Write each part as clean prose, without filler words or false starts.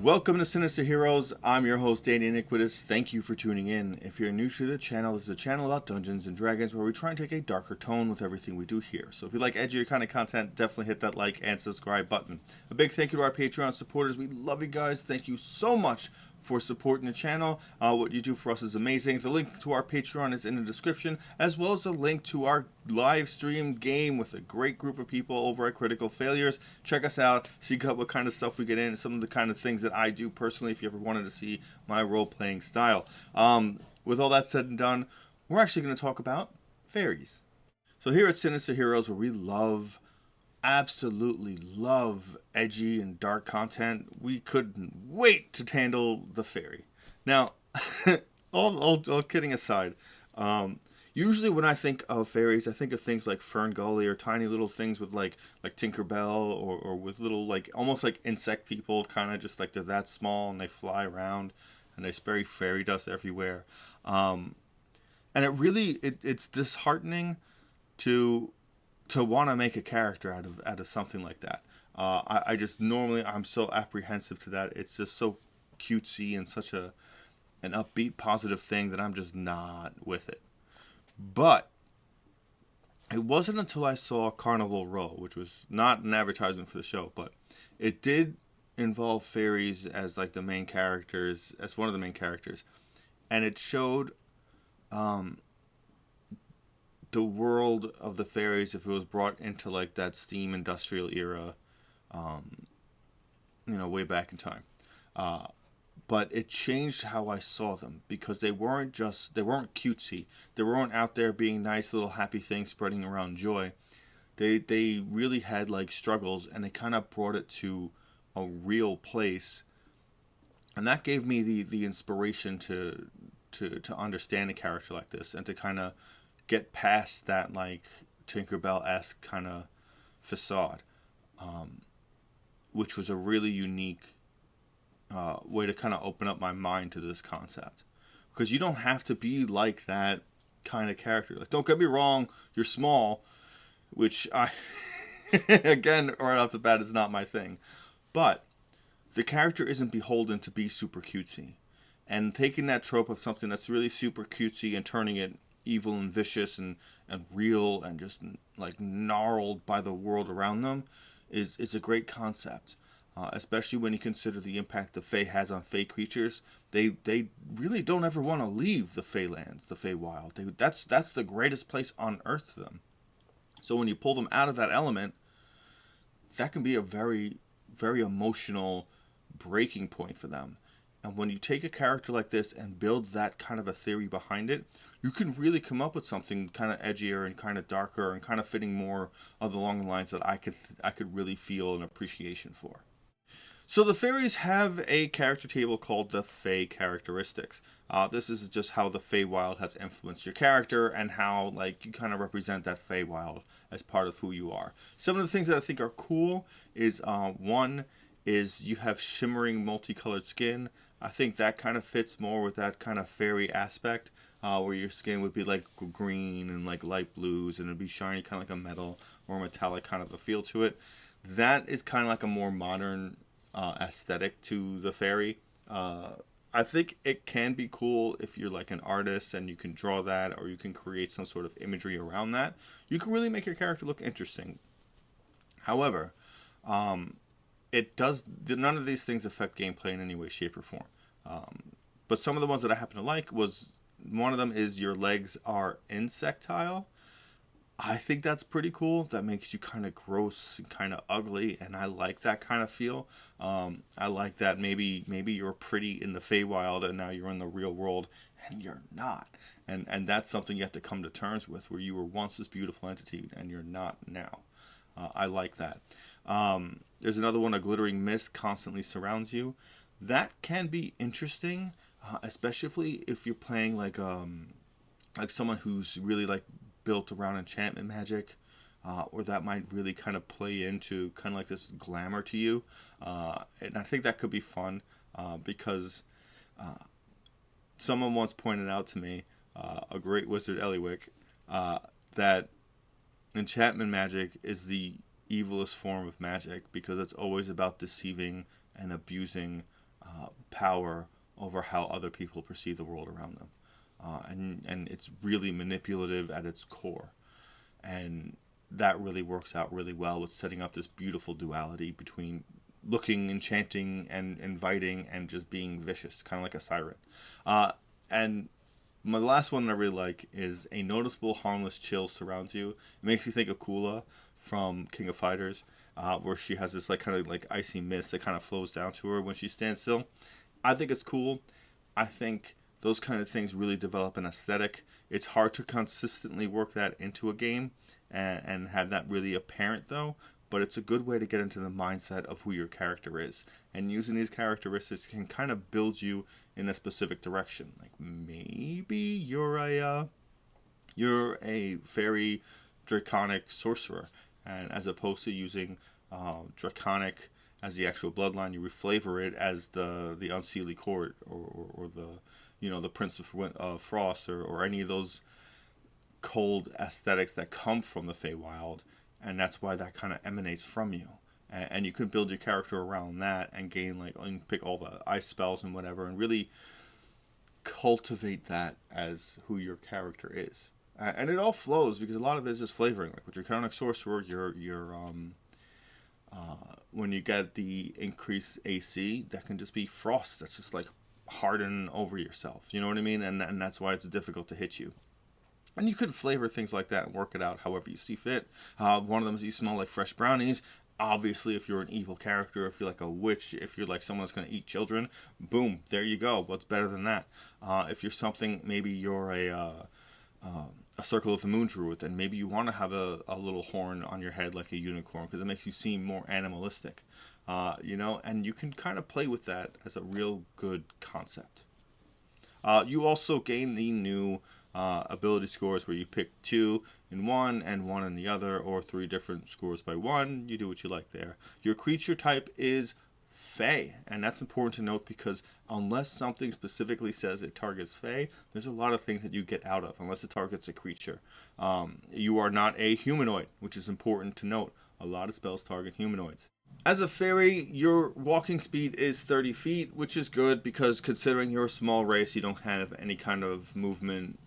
Welcome to Sinister Heroes. I'm your host, Danny Iniquitous. Thank you for tuning in. If you're new to the channel, this is a channel about Dungeons and Dragons where we try and take a darker tone with everything we do here. So if you like edgier kind of content, definitely hit that like and subscribe button. A big thank you to our Patreon supporters. We love you guys. Thank you so much for supporting the channel. What you do for us is amazing. The link to our Patreon is in the description, as well as a link to our live stream game with a great group of people over at Critical Failures. Check us out, see what kind of stuff we get in, some of the kind of things that I do personally if you ever wanted to see my role-playing style. With all that said and done, we're actually going to talk about fairies. So here at Sinister Heroes, where we absolutely love edgy and dark content, we couldn't wait to handle the fairy. Now, all kidding aside, usually when I think of fairies, I think of things like Fern Gully or tiny little things with like Tinkerbell or with little like almost like insect people, kind of just like they're that small and they fly around and they spray fairy dust everywhere. And it's disheartening to want to make a character out of something like that. I just normally I'm so apprehensive to that. It's just so cutesy and such an upbeat positive thing that I'm just not with it. But it wasn't until I saw Carnival Row, which was not an advertisement for the show, but it did involve fairies as like the main characters, as one of the main characters, and it showed the world of the fairies if it was brought into like that steam industrial era, way back in time. But it changed how I saw them because they weren't cutesy. They weren't out there being nice little happy things spreading around joy. They really had like struggles, and they kind of brought it to a real place. And that gave me the inspiration to understand a character like this and to kind of get past that like Tinkerbell-esque kind of facade, which was a really unique way to kind of open up my mind to this concept, because you don't have to be like that kind of character. Like, don't get me wrong, you're small, which I again right off the bat is not my thing, but the character isn't beholden to be super cutesy, and taking that trope of something that's really super cutesy and turning it evil and vicious and real and just like gnarled by the world around them is a great concept. Especially when you consider the impact the Fae has on Fae creatures. They really don't ever want to leave the Fae lands, the Fae wild. That's the greatest place on earth to them. So when you pull them out of that element, that can be a very, very emotional breaking point for them. And when you take a character like this and build that kind of a theory behind it, you can really come up with something kind of edgier and kind of darker and kind of fitting more along the lines that I could really feel an appreciation for. So the fairies have a character table called the Fay Characteristics. This is just how the Feywild has influenced your character and how like you kind of represent that Feywild as part of who you are. Some of the things that I think are cool is one is you have shimmering multicolored skin. I think that kind of fits more with that kind of fairy aspect, where your skin would be like green and like light blues and it'd be shiny, kind of like a metal or metallic kind of a feel to it. That is kind of like a more modern aesthetic to the fairy. I think it can be cool if you're like an artist and you can draw that, or you can create some sort of imagery around that. You can really make your character look interesting. However, none of these things affect gameplay in any way, shape, or form. But some of the ones that I happen to like was, one of them is your legs are insectile. I think that's pretty cool. That makes you kind of gross and kind of ugly, and I like that kind of feel. I like that maybe you're pretty in the Feywild and now you're in the real world and you're not. And that's something you have to come to terms with, where you were once this beautiful entity and you're not now. I like that. There's another one, a glittering mist constantly surrounds you. That can be interesting, especially if you're playing like someone who's really like built around enchantment magic, or that might really kind of play into kind of like this glamour to you, and I think that could be fun, because someone once pointed out to me, a great wizard Eliwick, that enchantment magic is the evilest form of magic, because it's always about deceiving and abusing power over how other people perceive the world around them. And it's really manipulative at its core. And that really works out really well with setting up this beautiful duality between looking enchanting and inviting and just being vicious, kind of like a siren. And my last one I really like is a noticeable harmless chill surrounds you. It makes you think of Kula from King of Fighters, where she has this like kind of like icy mist that kind of flows down to her when she stands still. I think it's cool. I think those kind of things really develop an aesthetic. It's hard to consistently work that into a game and have that really apparent though, but it's a good way to get into the mindset of who your character is. And using these characteristics can kind of build you in a specific direction. Like maybe you're a very draconic sorcerer, and as opposed to using draconic as the actual bloodline, you reflavor it as the Unseelie Court or the Prince of Frost or any of those cold aesthetics that come from the Feywild, and that's why that kind of emanates from you. And you can build your character around that and gain and pick all the ice spells and whatever, and really cultivate that as who your character is. And it all flows because a lot of it is just flavoring. Like with Draconic Sorcerer, when you get the increased AC, that can just be frost. That's just like harden over yourself. You know what I mean? And that's why it's difficult to hit you. And you could flavor things like that and work it out however you see fit. One of them is you smell like fresh brownies. Obviously, if you're an evil character, if you're like a witch, if you're like someone that's going to eat children, boom, there you go. What's better than that? If you're something, maybe you're a Circle of the Moon druid, then maybe you want to have a little horn on your head like a unicorn because it makes you seem more animalistic. And you can kind of play with that as a real good concept. You also gain the new ability scores where you pick 2 in one and 1 in the other, or 3 different scores by 1. You do what you like there. Your creature type is Fey, and that's important to note because unless something specifically says it targets Fey, there's a lot of things that you get out of unless it targets a creature. You are not a humanoid, which is important to note. A lot of spells target humanoids. As a fairy, your walking speed is 30 feet, which is good because considering you're a small race, you don't have any kind of movement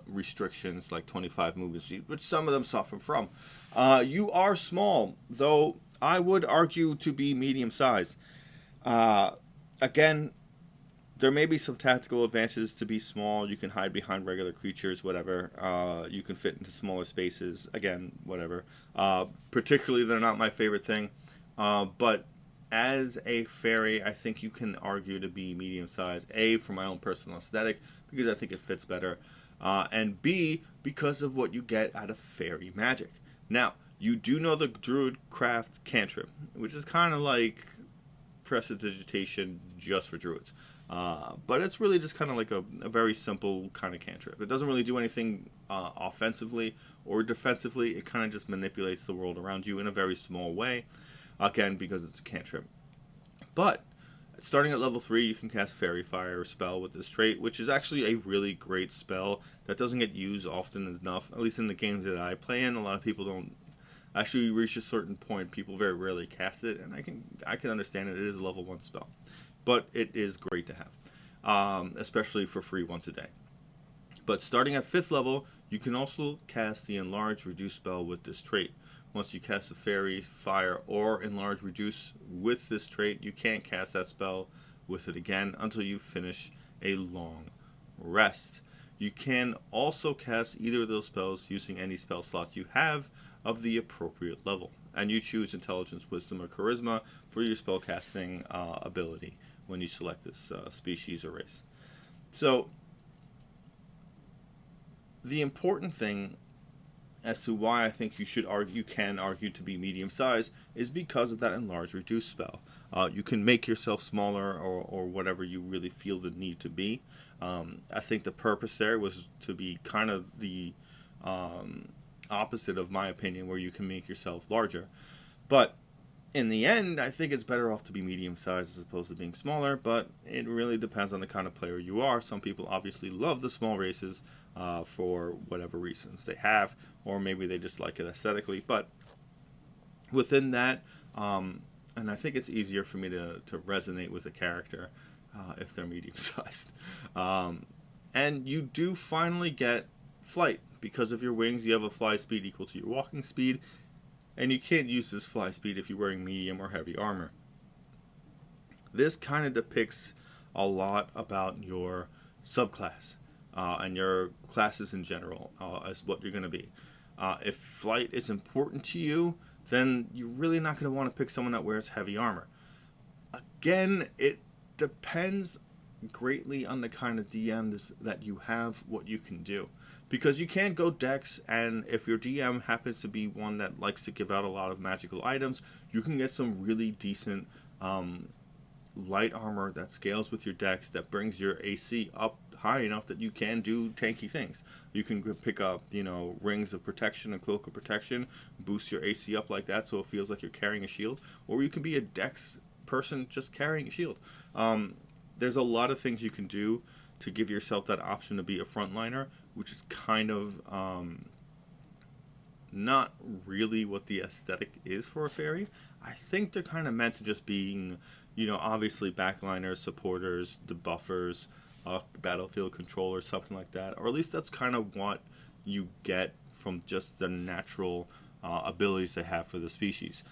restrictions like 25 movement speed, which some of them suffer from. You are small, though I would argue to be medium size. Again, there may be some tactical advantages to be small. You can hide behind regular creatures, whatever. You can fit into smaller spaces. Again, whatever. Particularly, they're not my favorite thing. But as a fairy, I think you can argue to be medium size. A, for my own personal aesthetic, because I think it fits better. And B, because of what you get out of fairy magic. Now, you do know the druid craft cantrip, which is kind of like prestidigitation just for druids. But it's really just kind of like a very simple kind of cantrip. It doesn't really do anything offensively or defensively. It kind of just manipulates the world around you in a very small way. Again, because it's a cantrip. But starting at level 3, you can cast Fairy Fire spell with this trait, which is actually a really great spell that doesn't get used often enough. At least in the games that I play in, a lot of people don't actually reach a certain point. People very rarely cast it, and I can understand it. It is a level 1 spell, but it is great to have, especially for free once a day. But starting at 5th level, you can also cast the Enlarge Reduce spell with this trait. Once you cast the Fairy Fire or Enlarge Reduce with this trait, you can't cast that spell with it again until you finish a long rest. You can also cast either of those spells using any spell slots you have of the appropriate level. And you choose Intelligence, Wisdom, or Charisma for your spellcasting ability when you select this species or race. So, the important thing as to why I think you can argue to be medium size is because of that Enlarge Reduce spell. You can make yourself smaller or whatever you really feel the need to be. I think the purpose there was to be kind of the opposite of my opinion, where you can make yourself larger. But in the end, I think it's better off to be medium size as opposed to being smaller, but it really depends on the kind of player you are. Some people obviously love the small races for whatever reasons they have, or maybe they just like it aesthetically. But within that, and I think it's easier for me to resonate with a character if they're medium-sized. And you do finally get flight. Because of your wings, you have a fly speed equal to your walking speed, and you can't use this fly speed if you're wearing medium or heavy armor. This kind of depicts a lot about your subclass and your classes in general as what you're going to be. If flight is important to you, then you're really not going to want to pick someone that wears heavy armor. Again, it depends greatly on the kind of DM that you have, what you can do. Because you can go dex, and if your DM happens to be one that likes to give out a lot of magical items, you can get some really decent light armor that scales with your dex, that brings your AC up high enough that you can do tanky things. You can pick up, rings of protection and cloak of protection, boost your AC up like that so it feels like you're carrying a shield. Or you can be a dex person just carrying a shield. There's a lot of things you can do to give yourself that option to be a frontliner, which is kind of not really what the aesthetic is for a fairy. I think they're kind of meant to just being, obviously backliners, supporters, debuffers, battlefield controllers, something like that. Or at least that's kind of what you get from just the natural abilities they have for the species.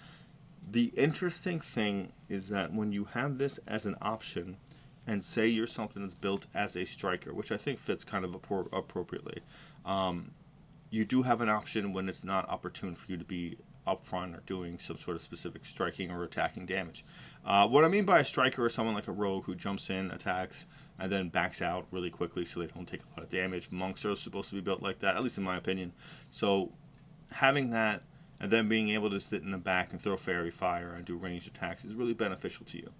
The interesting thing is that when you have this as an option, and say you're something that's built as a striker, which I think fits kind of appropriately, you do have an option when it's not opportune for you to be up front or doing some sort of specific striking or attacking damage. What I mean by a striker is someone like a rogue who jumps in, attacks, and then backs out really quickly so they don't take a lot of damage. Monks are supposed to be built like that, at least in my opinion. So having that and then being able to sit in the back and throw fairy fire and do ranged attacks is really beneficial to you.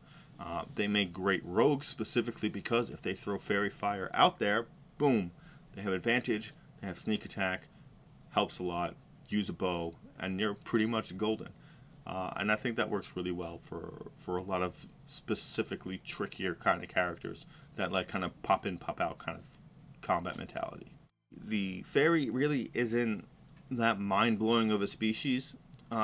They make great rogues specifically because if they throw fairy fire out there, boom, they have advantage, they have sneak attack, helps a lot, use a bow, and you're pretty much golden. And I think that works really well for a lot of specifically trickier kind of characters that like kind of pop in, pop out kind of combat mentality. The fairy really isn't that mind-blowing of a species.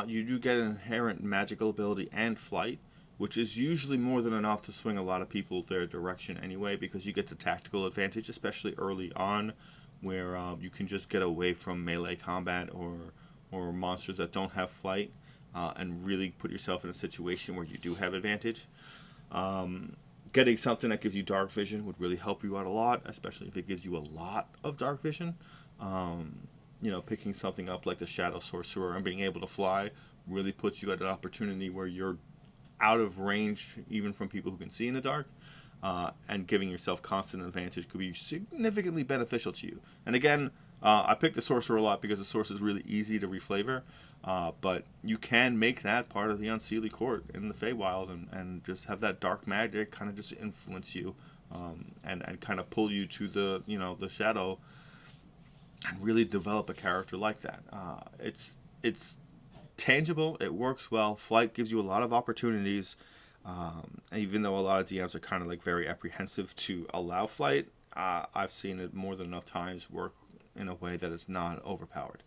You do get an inherent magical ability and flight, which is usually more than enough to swing a lot of people their direction anyway, because you get the tactical advantage, especially early on, where you can just get away from melee combat or monsters that don't have flight, and really put yourself in a situation where you do have advantage. Getting something that gives you dark vision would really help you out a lot, especially if it gives you a lot of dark vision. Picking something up like the Shadow Sorcerer and being able to fly really puts you at an opportunity where you're out of range even from people who can see in the dark, and giving yourself constant advantage could be significantly beneficial to you. And again, I picked the Sorcerer a lot because the Sorcerer is really easy to reflavor, but you can make that part of the Unseelie Court in the Feywild and just have that dark magic kind of just influence you, and kind of pull you to the the shadow and really develop a character like that. It's tangible, it works well. Flight gives you a lot of opportunities, even though a lot of DMs are kind of like very apprehensive to allow flight. I've seen it more than enough times work in a way that is not overpowered.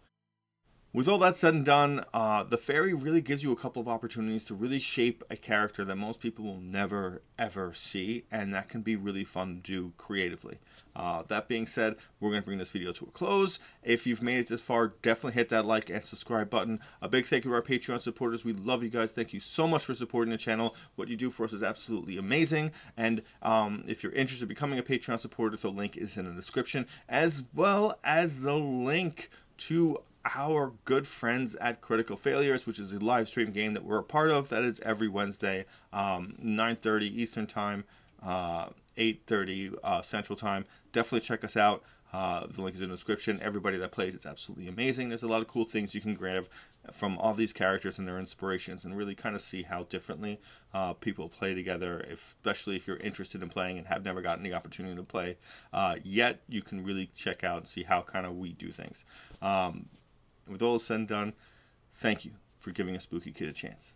With all that said and done, the fairy really gives you a couple of opportunities to really shape a character that most people will never, ever see, and that can be really fun to do creatively. That being said, we're going to bring this video to a close. If you've made it this far, definitely hit that like and subscribe button. A big thank you to our Patreon supporters. We love you guys. Thank you so much for supporting the channel. What you do for us is absolutely amazing. And if you're interested in becoming a Patreon supporter, the link is in the description, as well as the link to our good friends at Critical Failures, which is a live stream game that we're a part of. That is every Wednesday, 9:30 Eastern Time, 8:30 Central Time. Definitely check us out. The link is in the description. Everybody that plays, it's absolutely amazing. There's a lot of cool things you can grab from all these characters and their inspirations, and really kind of see how differently people play together, especially if you're interested in playing and have never gotten the opportunity to play yet. You can really check out and see how kind of we do things. With all said and done, thank you for giving a spooky kid a chance.